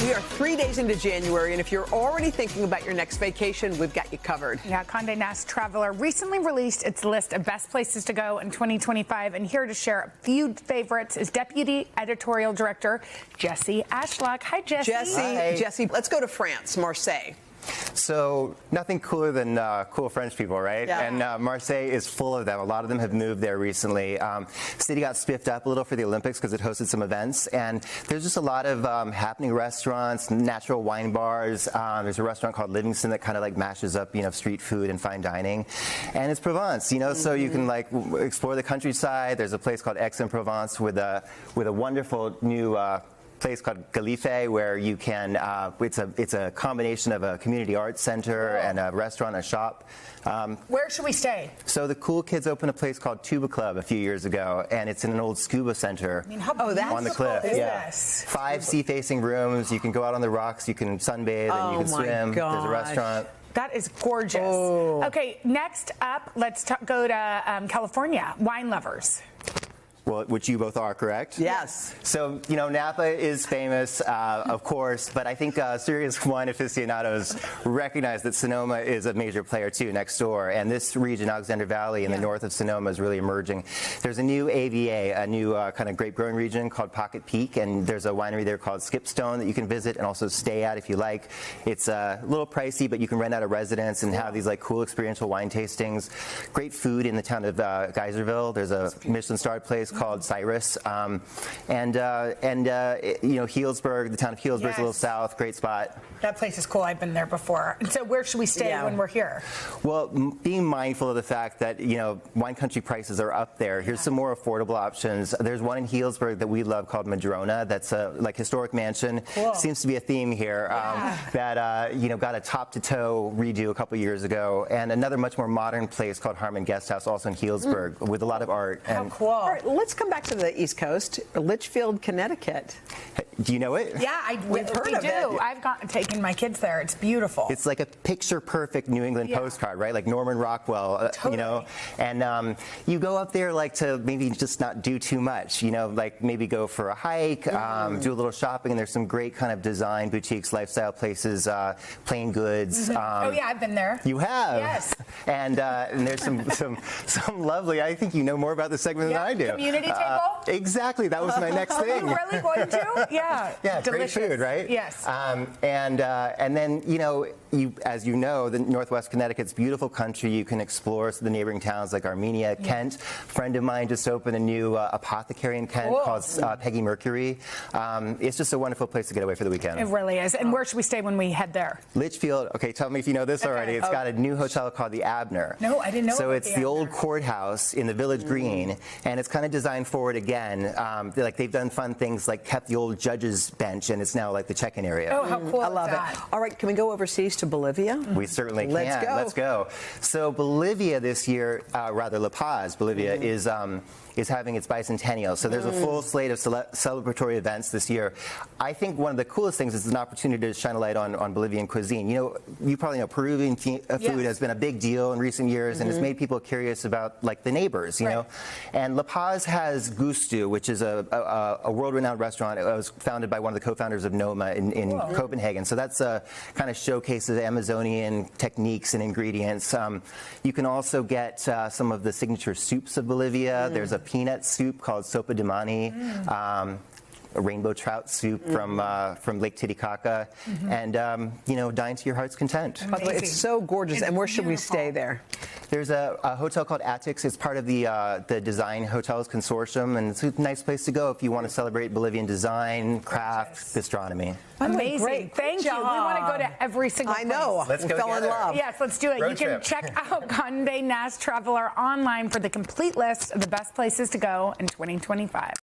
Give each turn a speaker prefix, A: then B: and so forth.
A: We are 3 days into January, and if you're already thinking about your next vacation, we've got you covered.
B: Yeah, Condé Nast Traveler recently released its list of best places to go in 2025, and here to share a few favorites is Deputy Editorial Director Jesse Ashlock. Hi, Jesse.
A: Jesse, let's go to France, Marseille.
C: So nothing cooler than cool French people, right?
A: Yeah.
C: And Marseille is full of them. A lot of them have moved there recently. The city got spiffed up a little for the Olympics because it hosted some events, and there's just a lot of happening restaurants, natural wine bars. There's a restaurant called Livingston that kind of like mashes up, street food and fine dining, and it's Provence, so you can like explore the countryside. There's a place called Aix-en-Provence with a wonderful new place called Galifé, where you can, it's a combination of a community arts center and a restaurant, a shop.
B: Where should we stay?
C: So the cool kids opened a place called Tuba Club a few years ago, and it's in an old scuba center on the cliff.
B: Yes.
C: 5 sea-facing rooms. You can go out on the rocks, you can sunbathe, and you can swim. There's a restaurant.
B: That is gorgeous. Okay, next up, let's go to California. Wine lovers.
C: Well, which you both are, correct?
A: Yes.
C: So, Napa is famous, of course, but I think serious wine aficionados recognize that Sonoma is a major player, too, next door. And this region, Alexander Valley, in the north of Sonoma, is really emerging. There's a new AVA, a new kind of grape-growing region called Pocket Peak, and there's a winery there called Skipstone that you can visit and also stay at if you like. It's a little pricey, but you can rent out a residence and have these like cool experiential wine tastings. Great food in the town of Geyserville. There's a Michelin-starred place called Cyrus, Healdsburg, the town of Healdsburg is a little south, great spot.
B: That place is cool. I've been there before. And so where should we stay when we're here?
C: Well, being mindful of the fact that, wine country prices are up there, here's some more affordable options. There's one in Healdsburg that we love called Madrona. That's a historic mansion. Cool. Seems to be a theme here. That, got a top-to-toe redo a couple years ago. And another much more modern place called Harmon Guesthouse, also in Healdsburg, with a lot of art.
B: How cool.
A: All right, let's come back to the East Coast, Litchfield, Connecticut.
C: Do you know it?
B: Yeah,
A: we've heard of it.
B: I've taken my kids there. It's beautiful.
C: It's like a picture-perfect New England postcard, right? Like Norman Rockwell, And you go up there like to maybe just not do too much, like maybe go for a hike, do a little shopping, and there's some great kind of design boutiques, lifestyle places, plain goods.
B: I've been there.
C: You have?
B: Yes.
C: And there's some lovely, I think you know more about this segment than I do.
B: Community table?
C: Exactly. That was my next thing.
B: Are you really going to? Yeah.
C: Yeah,
B: delicious.
C: Great food, right?
B: Yes.
C: And then, as you know, the Northwest Connecticut's beautiful country. You can explore the neighboring towns like Armenia, Kent. A friend of mine just opened a new apothecary in Kent called Peggy Mercury. It's just a wonderful place to get away for the weekend.
B: It really is. And where should we stay when we head there?
C: Litchfield. Okay, tell me if you know this already. It's got a new hotel called the Abner.
B: No, I didn't know.
C: So it's the old courthouse in the Village Green, and it's kind of designed forward again. They've done fun things like kept the old judge's bench, and it's now like the check-in area.
B: Oh, how cool!
A: I love it. All right, can we go overseas to Bolivia?
C: We certainly can. Let's go. So Bolivia this year, La Paz, Bolivia, is having its bicentennial. So there's a full slate of celebratory events this year. I think one of the coolest things is an opportunity to shine a light on Bolivian cuisine. You probably know Peruvian food has been a big deal in recent years, and has made people curious about like the neighbors, know. And La Paz has Gusto, which is a world-renowned restaurant. It was founded by one of the co-founders of Noma in Copenhagen. So that's a kind of showcases Amazonian techniques and ingredients. You can also get some of the signature soups of Bolivia. There's a peanut soup called sopa de mani, a rainbow trout soup from Lake Titicaca, and dine to your heart's content.
A: It's so gorgeous. And where should we stay there?
C: There's a hotel called Atix. It's part of the Design Hotels Consortium, and it's a nice place to go if you want to celebrate Bolivian design, craft, gastronomy.
B: Amazing.
A: Great.
B: Thank you. We want to go to every single place.
A: I know.
C: Let's go
A: fell in love.
B: Yes, let's do it.
C: Road
B: you can
C: trip.
B: check out Condé Nast Traveler online for the complete list of the best places to go in 2025.